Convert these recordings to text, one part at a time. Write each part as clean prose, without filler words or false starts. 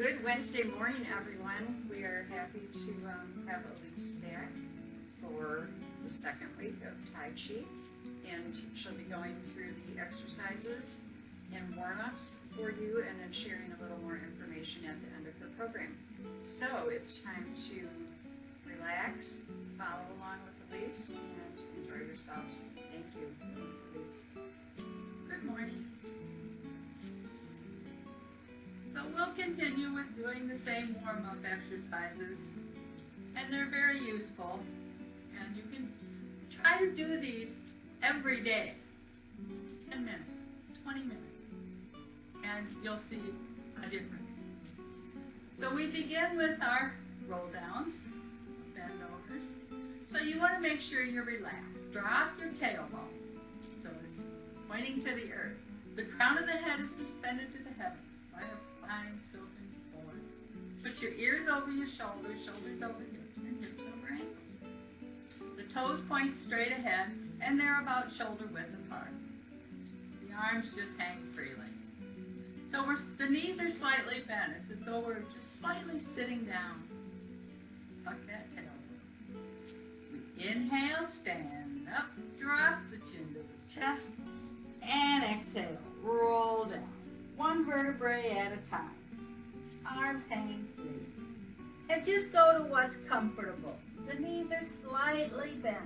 Good Wednesday morning, everyone. We are happy to have Alyse back for the second week of Tai Chi, and she'll be going through the exercises and warm-ups for you and then sharing a little more information at the end of her program. So it's time to relax, follow along with Alyse, and enjoy yourselves. Thank you. Thanks, Alyse. Good morning. So we'll continue with doing the same warm-up exercises, and they're very useful, and you can try to do these every day, 10 minutes, 20 minutes, and you'll see a difference. So we begin with our roll downs, bend overs. So you want to make sure you're relaxed. Drop your tailbone so it's pointing to the earth. The crown of the head is suspended to the heavens by a fine silken cord. Put your ears over your shoulders, shoulders over hips, and hips over ankles. The toes point straight ahead, and they're about shoulder width apart. The arms just hang freely. So the knees are slightly bent. It's so we're just slightly sitting down. Tuck that tailbone. We inhale, stand up, drop the chin to the chest, and exhale, roll down. One vertebrae at a time. Arms hanging free. And just go to what's comfortable. The knees are slightly bent.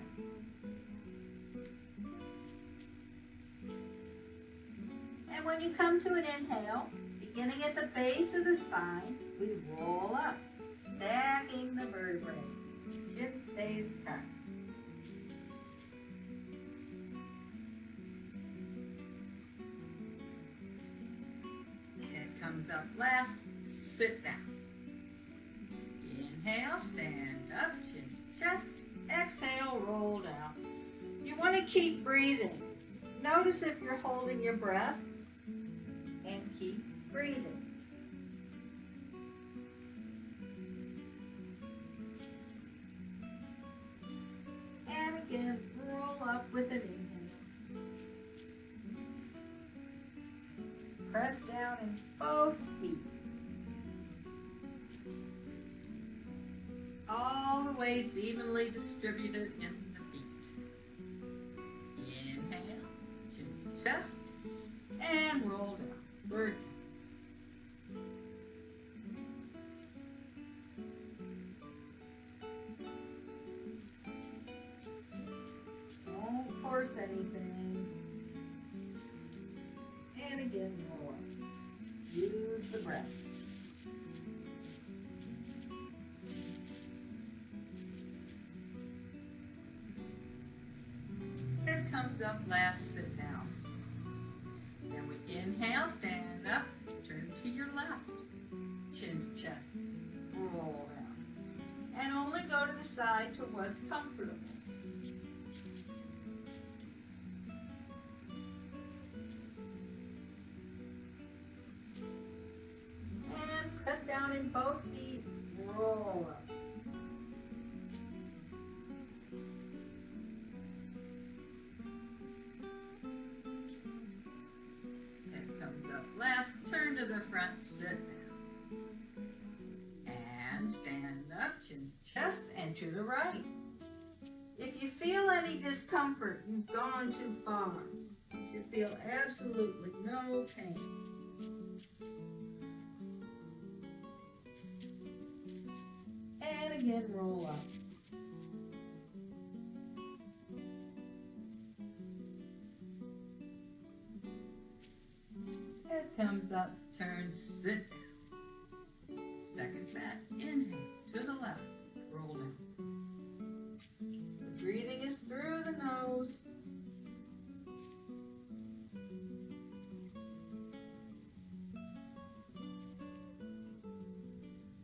And when you come to an inhale, beginning at the base of the spine, we roll up, stacking the vertebrae. Chin stays tucked. Head comes up last, sit down. Inhale, stand up, chin to chest. Exhale, roll down. You want to keep breathing. Notice if you're holding your breath, and keep breathing. And again, roll up with an inhale. Press down in both feet. All the weights evenly distributed in the feet. Inhale, chin to chest, and roll down. Bird. Don't force anything. And again, roll up. Use the breath. Head comes up last, sit down. Then we inhale, stand up, turn to your left. Chin to chest. Roll down. And only go to the side to what's comfortable. And press down in both feet. Roll up. Last, turn to the front, sit down. And stand up, chin to chest, and to the right. If you feel any discomfort, you've gone too far. You feel absolutely no pain. And again, roll up. Head comes up, turn, sit down. Second set, inhale, to the left, roll down. The breathing is through the nose.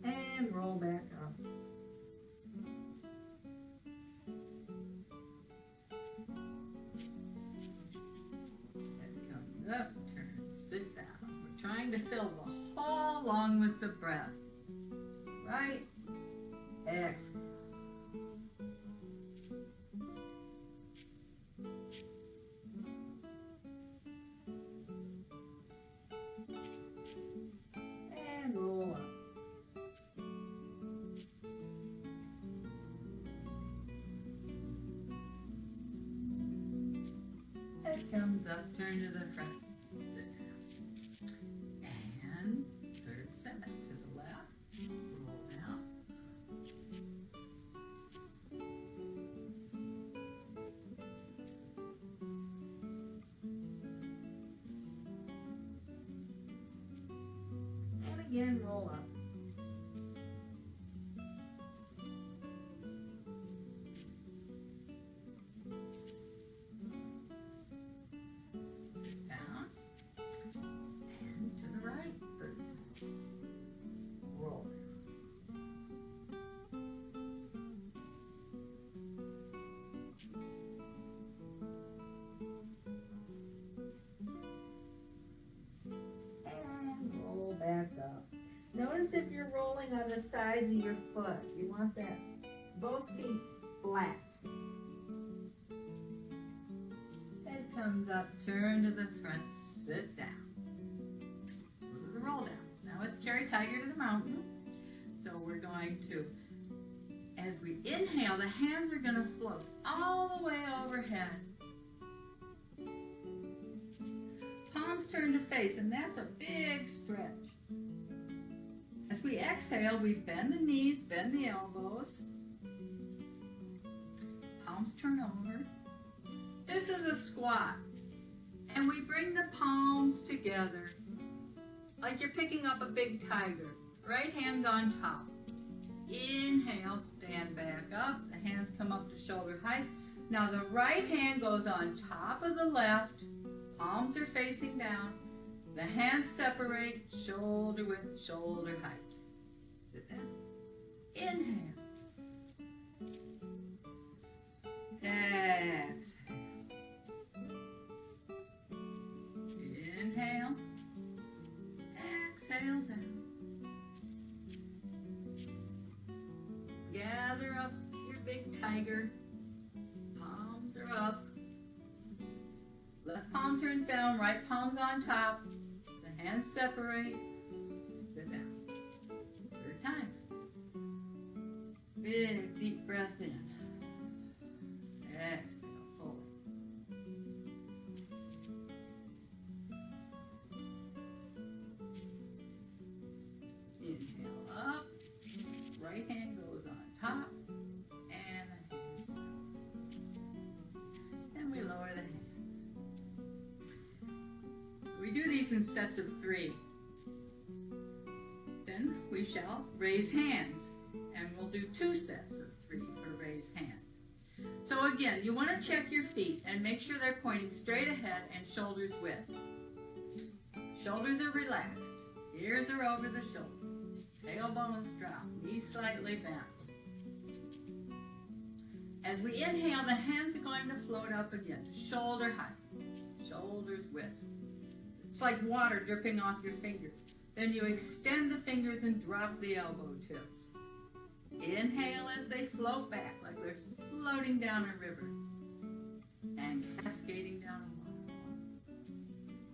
And roll back up. Head comes up, turn, sit down. We're trying to fill the whole lung with the breath. Right? Exhale. And roll up. comes up, turn to the front, sit down. And third set to the left, roll down. And again, roll up. Sit down. And to the right, third time. Roll. And roll back up. Notice if you're rolling on the sides of your foot, you want that both feet flat. Head comes up, turn to the front, sit down. Those are the roll downs. Now it's carry tiger to the mountain. So we're going to, as we inhale, the hands are going to float all the way overhead. Palms turn to face, and that's a big stretch. As we exhale, we bend the knees, bend the elbows. Palms turn over. This is a squat. And we bring the palms together like you're picking up a big tiger. Right hands on top. Inhale, stand back up. The hands come up to shoulder height. Now the right hand goes on top of the left. Palms are facing down. The hands separate, shoulder width, shoulder height. Sit down. Inhale. Exhale. Inhale. Exhale down. Gather up your big tiger. Palms are up. Left palm turns down, right palm's on top. The hands separate. Sit down. Third time. Big deep breath in. Exhale fully. Inhale up. Right hand goes on top. And the hands. Then we lower the hands. We do these in sets of 3. Then we shall raise hands. And we'll do 2 sets of 3 for raised hands. So again, you want to check your feet and make sure they're pointing straight ahead and shoulders width. Shoulders are relaxed. Ears are over the shoulder. Tailbones drop. Knees slightly bent. As we inhale, the hands are going to float up again to shoulder height. Shoulders width. It's like water dripping off your fingers. Then you extend the fingers and drop the elbow tips. Inhale as they float back like they're floating down a river and cascading down a waterfall.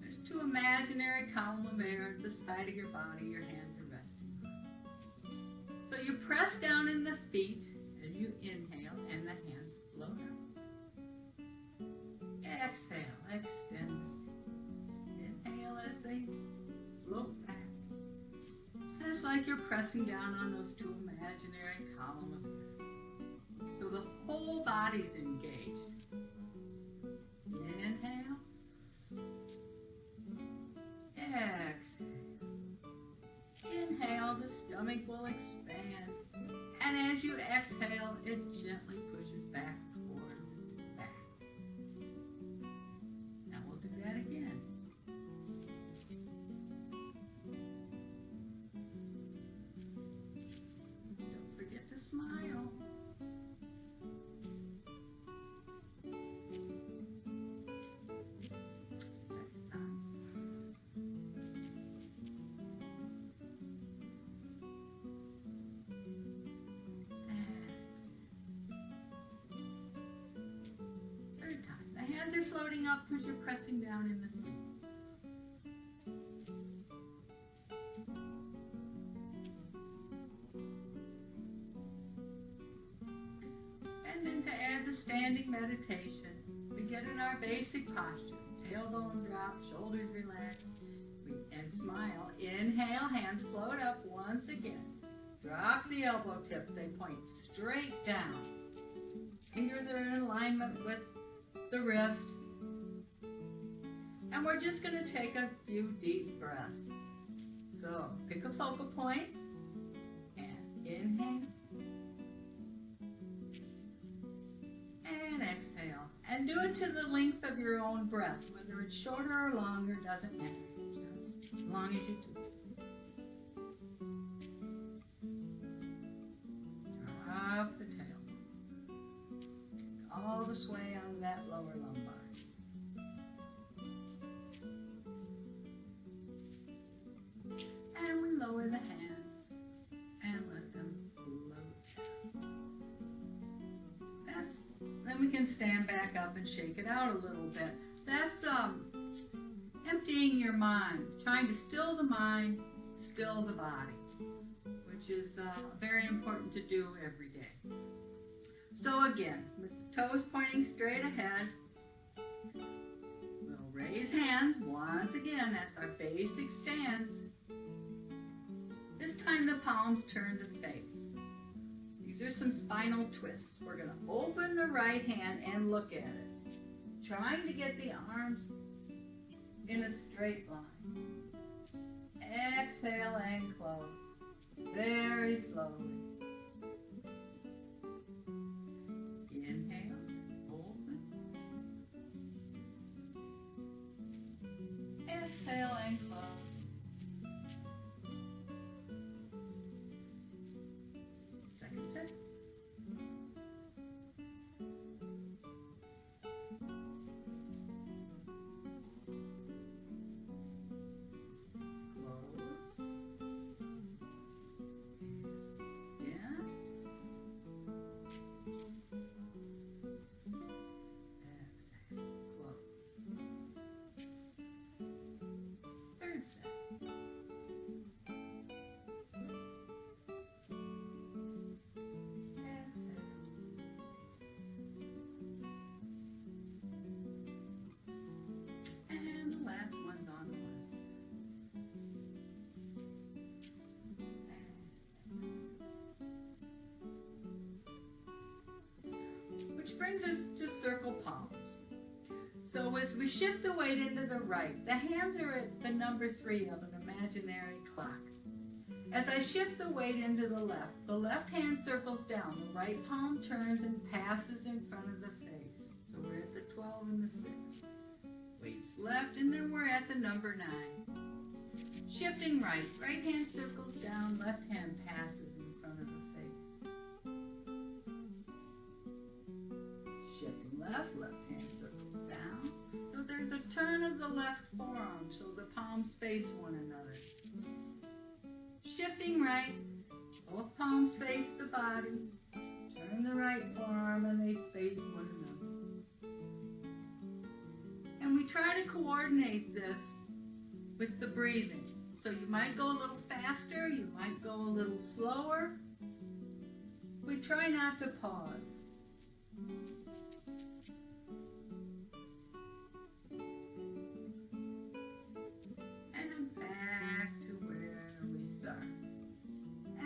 There's 2 imaginary columns of air at the side of your body your hands are resting. So you press down in the feet and you inhale and the hands float up. Exhale, extend the feet. Inhale as they float back. And it's like you're pressing down on those 2 imaginary columns of air. So the whole body's engaged. Inhale. Exhale. Inhale, the stomach will expand. And as you exhale, it gently pushes back toward the back. Now we'll do that again. Don't forget to smile. Second time. Third time. The hands are floating up because you're pressing down in the feet. And then to add the standing meditation, we get in our basic posture. tailbone drop, shoulders relax, and smile. Inhale, hands float up once again. Drop the elbow tips, they point straight down. Fingers are in alignment with the wrist. And we're just going to take a few deep breaths. So pick a focal point and inhale and exhale. And do it to the length of your own breath. Whether it's shorter or longer doesn't matter. Just as long as you do it. Drop the tail. All the sway on that lower lumbar. And we lower the hands and let them float. Then we can stand back up and shake it out a little bit. That's emptying your mind, trying to still the mind, still the body, which is very important to do every day. So again, with the toes pointing straight ahead, we'll raise hands once again. That's our basic stance. This time the palms turn to face. These are some spinal twists. We're going to open the right hand and look at it, trying to get the arms in a straight line. Exhale and close, very slowly. Inhale, open. Exhale and close. Second set. Brings us to circle palms. So as we shift the weight into the right, the hands are at the number 3 of an imaginary clock. As I shift the weight into the left hand circles down, the right palm turns and passes in front of the face. So we're at the 12 and the 6. Weight's left, and then we're at the number 9. Shifting right hand circles down, left hand passes in front of the face. Left hand circles down. So there's a turn of the left forearm so the palms face one another. Shifting right, both palms face the body. Turn the right forearm and they face one another. And we try to coordinate this with the breathing. So you might go a little faster, you might go a little slower. We try not to pause.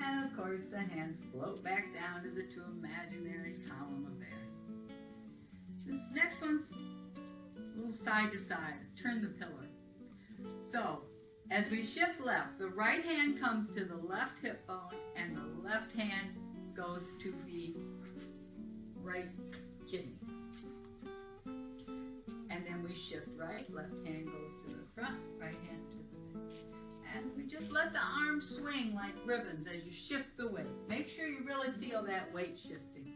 And of course the hands float back down to the 2 imaginary column of air. This next one's a little side to side. Turn the pillar. So as we shift left, the right hand comes to the left hip bone and the left hand goes to the right kidney. And then we shift right, left hand goes to the front, right hand to the back. And we just let the arms swing like ribbons as you shift the weight. Make sure you really feel that weight shifting.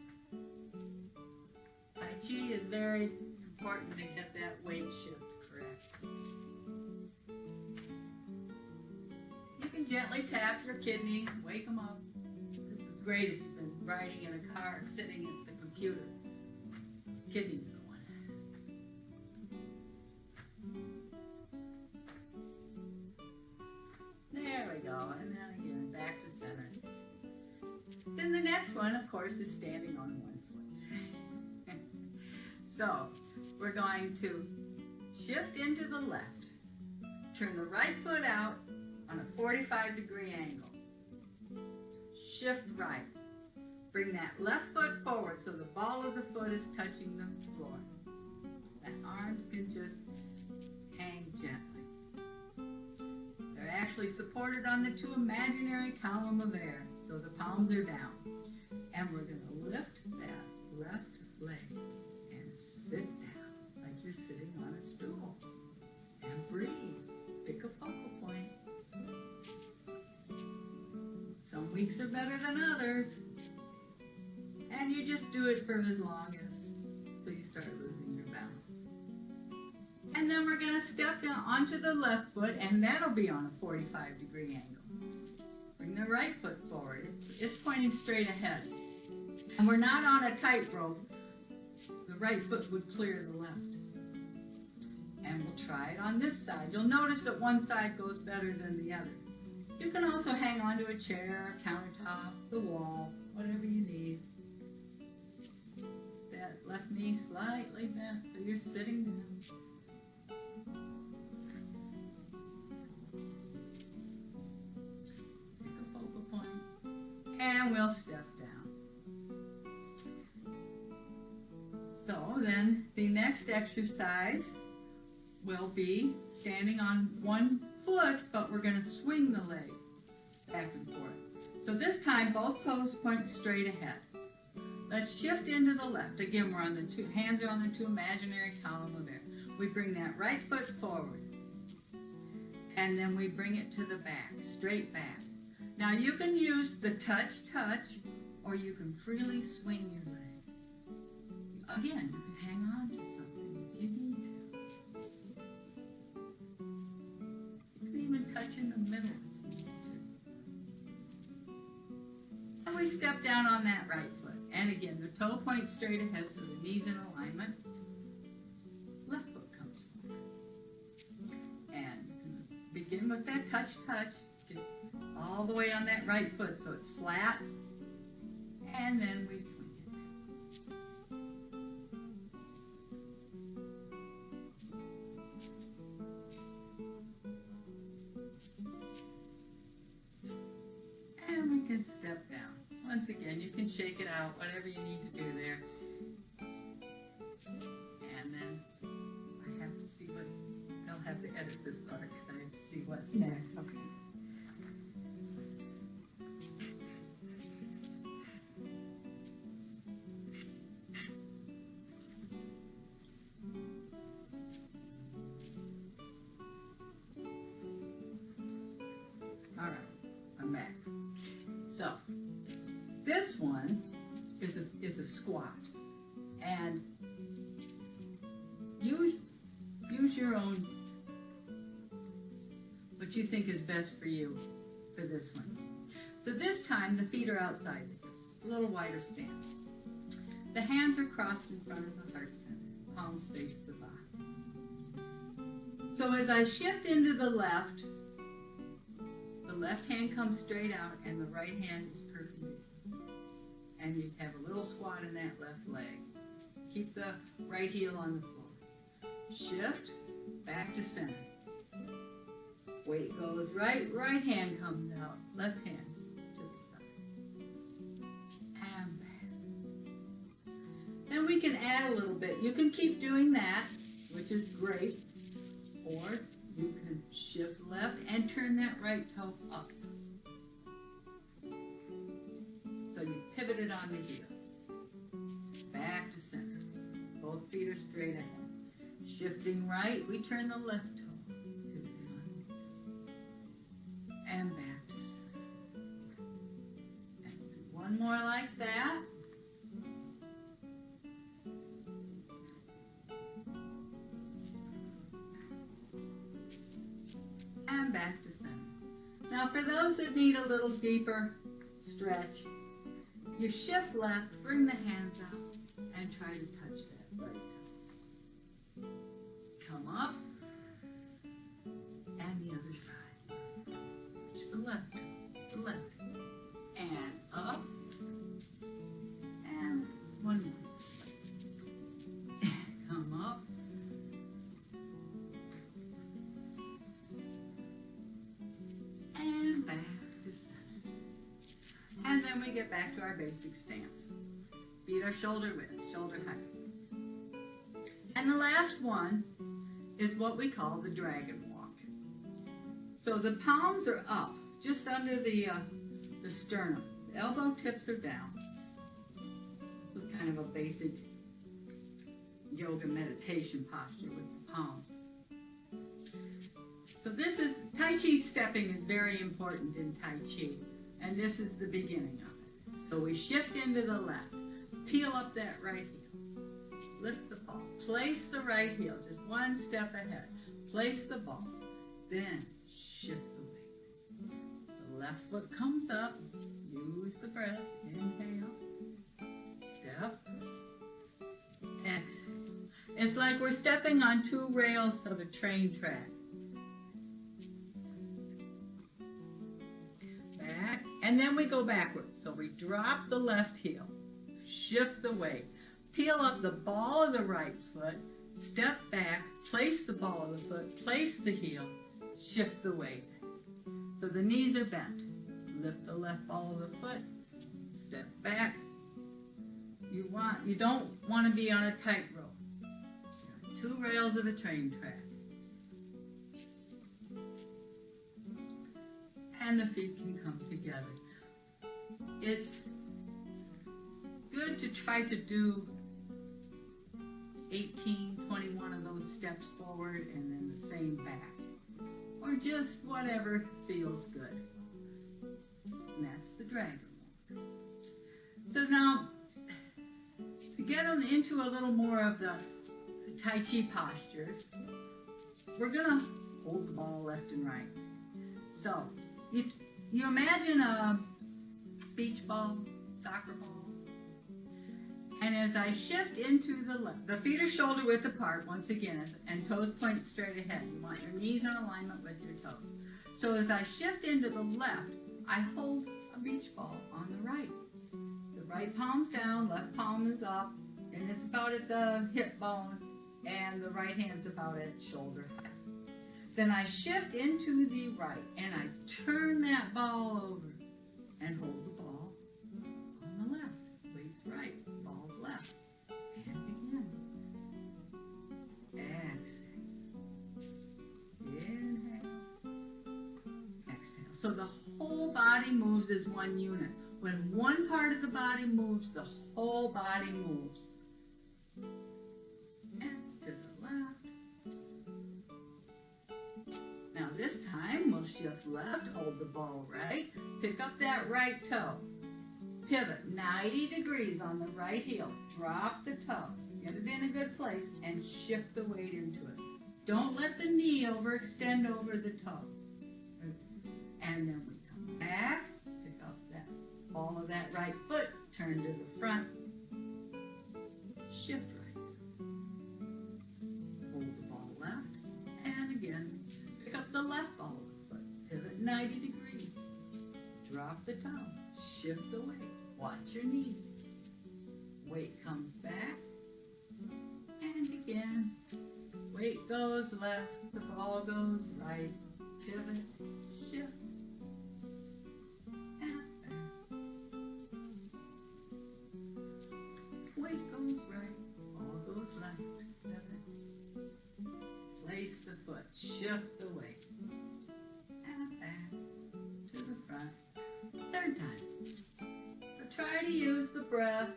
Tai Chi is very important to get that weight shift correct. You can gently tap your kidneys, wake them up. This is great if you've been riding in a car, sitting at the computer. Those kidneys going. There we go, and then again, back to center. Then the next one, of course, is standing on one foot. So, we're going to shift into the left. Turn the right foot out on a 45-degree angle. Shift right. Bring that left foot forward so the ball of the foot is touching the floor. The arms can just hang gently. They're actually supported on the two imaginary columns of air, so the palms are down. And we're going to lift that left leg and sit down like you're sitting on a stool. And breathe. Pick a focal point. Some weeks are better than others. And you just do it for as long as till you start losing your balance. And then we're going to step down onto the left foot, and that'll be on a 45-degree angle. Bring the right foot forward. It's pointing straight ahead. And we're not on a tightrope. The right foot would clear the left. And we'll try it on this side. You'll notice that one side goes better than the other. You can also hang onto a chair, a countertop, the wall, whatever you need. That left knee slightly bent so you're sitting down. Pick a focal point, and we'll step down. So then the next exercise will be standing on one foot, but we're going to swing the leg back and forth. So this time both toes point straight ahead. Let's shift into the left. Again, we're on the two hands are on the two imaginary columns of air. We bring that right foot forward, and then we bring it to the back, straight back. Now you can use the touch, or you can freely swing your leg. Again, you can hang on to something if you need to. You can even touch in the middle if you need to. And we step down on that right foot. And again, the toe points straight ahead so the knee's in alignment. Left foot comes forward. And you can begin with that touch. Get all the way on that right foot so it's flat. And then we swing it. And we can step down. Once again, you can shake it out, whatever you need to do there. And then I have to see what, I'll have to edit this part because I have to see what's next. Okay. All right, I'm back. So, this one is a squat, and use your own, what you think is best for you for this one. So this time the feet are outside the hips, a little wider stance. The hands are crossed in front of the heart center, palms face the body. So as I shift into the left hand comes straight out and the right hand is perpendicular. And you have a little squat in that left leg. Keep the right heel on the floor. Shift, back to center. Weight goes right hand comes out, left hand to the side. And back. Then we can add a little bit. You can keep doing that, which is great. Or you can shift left and turn that right toe up. So you pivot it on the heel. Back to center. Both feet are straight ahead. Shifting right, we turn the left toe. Pivoting on. And back to center. And do one more like that. And back to center. Now for those that need a little deeper stretch, you shift left, bring the hands out, and try to touch that right toe. Come up, and the other side. Just the left toe, the left. And up, and one more. Come up, then we get back to our basic stance. Feet are shoulder width, shoulder height. And the last one is what we call the dragon walk. So the palms are up, just under the sternum. The elbow tips are down. This is kind of a basic yoga meditation posture with the palms. So this is, Tai Chi stepping is very important in Tai Chi, and this is the beginning of it. So we shift into the left, peel up that right heel, lift the ball, place the right heel, just one step ahead, place the ball, then shift the weight. The left foot comes up, use the breath, inhale, step, exhale. It's like we're stepping on two rails of a train track. Back, and then we go backwards. So we drop the left heel, shift the weight, peel up the ball of the right foot, step back, place the ball of the foot, place the heel, shift the weight. So the knees are bent. Lift the left ball of the foot, step back. You don't want to be on a tightrope. Two rails of a train track. And the feet can come together. It's good to try to do 18, 21 of those steps forward and then the same back. Or just whatever feels good. And that's the dragon walk. So now, to get into a little more of the Tai Chi postures, we're going to hold the ball left and right. So, you imagine a beach ball, soccer ball, and as I shift into the left, the feet are shoulder width apart once again, and toes point straight ahead. You want your knees in alignment with your toes. So as I shift into the left, I hold a beach ball on the right. The right palm's down, left palm is up, and it's about at the hip bone, and the right hand's about at shoulder height. Then I shift into the right, and I turn that ball over and hold the ball on the left. Weight's right, ball's left. And again. Exhale. Inhale. Exhale. So the whole body moves as one unit. When one part of the body moves, the whole body moves. Now this time, we'll shift left, hold the ball right, pick up that right toe, pivot 90 degrees on the right heel, drop the toe, get it in a good place, and shift the weight into it. Don't let the knee overextend over the toe. And then we come back, pick up that ball of that right foot, turn to the front, shift right, hold the ball left, and again, pick up the left ball of the foot, pivot 90 degrees, drop the toe, shift the weight, watch your knees. Weight comes back, and again, weight goes left, the ball goes right, pivot, shift, and back. Weight goes right, ball goes left, pivot, place the foot, shift the weight, and back to the front. Third time. So try to use the breath.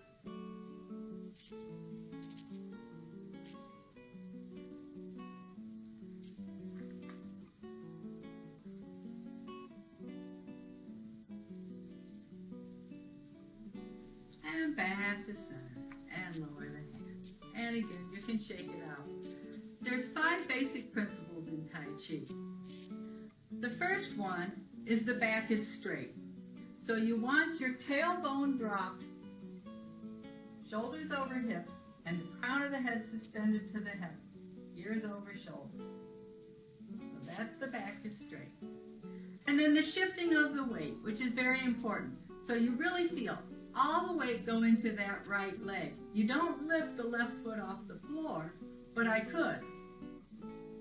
And back to center, and lower the hands. And again, you can shake it out. There's 5 basic principles in Tai Chi. The first one is the back is straight. So you want your tailbone dropped, shoulders over hips, and the crown of the head suspended to the head, ears over shoulders. So that's the back is straight. And then the shifting of the weight, which is very important. So you really feel all the weight go into that right leg. You don't lift the left foot off the floor, but I could.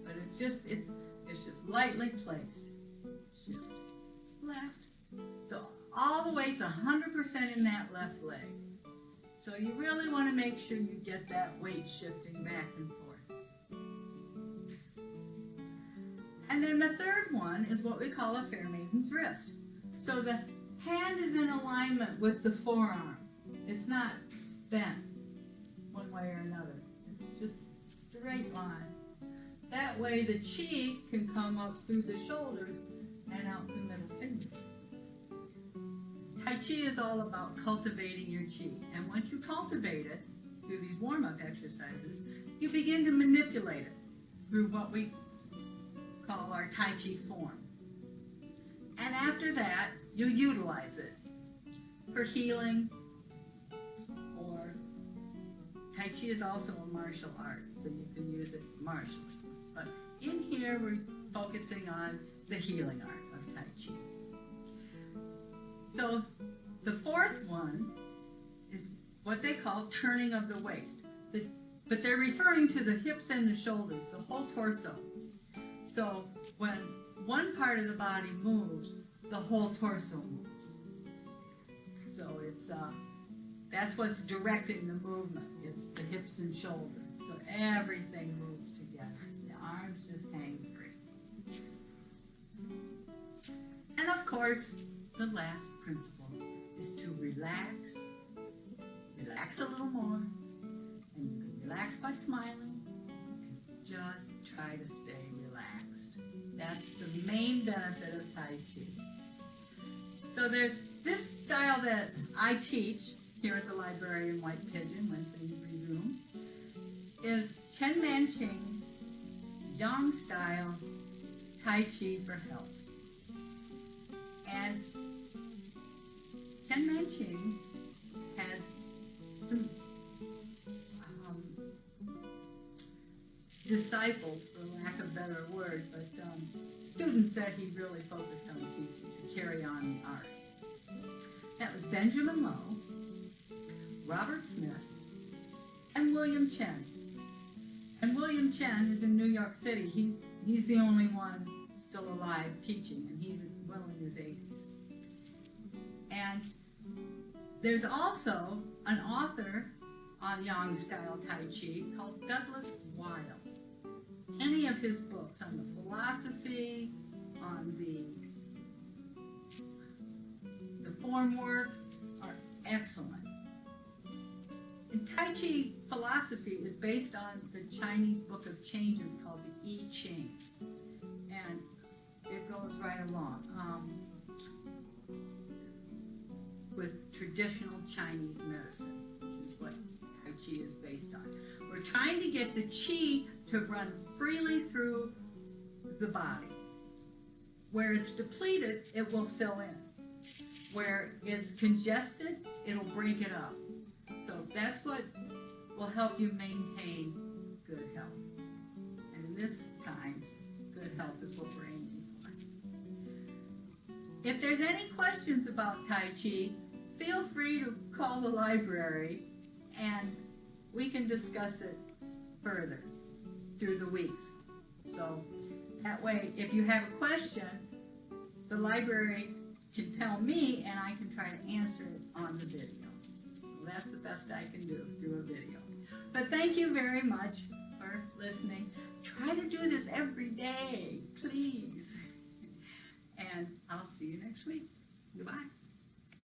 But it's just lightly placed. Shift left. So all the weight weight's 100% in that left leg. So you really want to make sure you get that weight shifting back and forth. And then the third one is what we call a fair maiden's wrist. So the hand is in alignment with the forearm. It's not bent one way or another. It's just straight line. That way the chi can come up through the shoulders and out the middle finger. Tai Chi is all about cultivating your chi. And once you cultivate it through these warm-up exercises, you begin to manipulate it through what we call our Tai Chi form. And after that, you utilize it for healing, or Tai Chi is also a martial art, so you can use it martially. But in here, we're focusing on the healing art of Tai Chi. So the fourth one is what they call turning of the waist. But they're referring to the hips and the shoulders, the whole torso. So when one part of the body moves, the whole torso moves. So it's that's what's directing the movement. It's the hips and shoulders. So everything moves together. The arms just hang free. And of course, the last principle is to relax. Relax a little more. And you can relax by smiling. And just try to stay relaxed. That's the main benefit of Tai Chi. So there's this style that I teach here at the library in White Pigeon when things resume is Chen Manqing Yang style Tai Chi for health. And Chen Manqing has some disciples, for lack of a better word, but students that he really focused on teaching to carry on the art. That was Benjamin Lowe, Robert Smith, and William Chen. And William Chen is in New York City. He's the only one still alive teaching, and he's well in his 80s. And there's also an author on Yang style Tai Chi called Douglas Wilde. Any of his books on the philosophy, on the form work are excellent. And Tai Chi philosophy is based on the Chinese book of changes called the I Ching. And it goes right along with traditional Chinese medicine, which is what Tai Chi is based on. We're trying to get the Qi to run freely through the body. Where it's depleted, it will fill in. Where it's congested, it'll break it up. So that's what will help you maintain good health. And in this times, good health is what we're aiming for. If there's any questions about Tai Chi, feel free to call the library and we can discuss it further through the weeks. So that way, if you have a question, the library can tell me and I can try to answer it on the video. So that's the best I can do through a video. But thank you very much for listening. Try to do this every day, please. And I'll see you next week. Goodbye.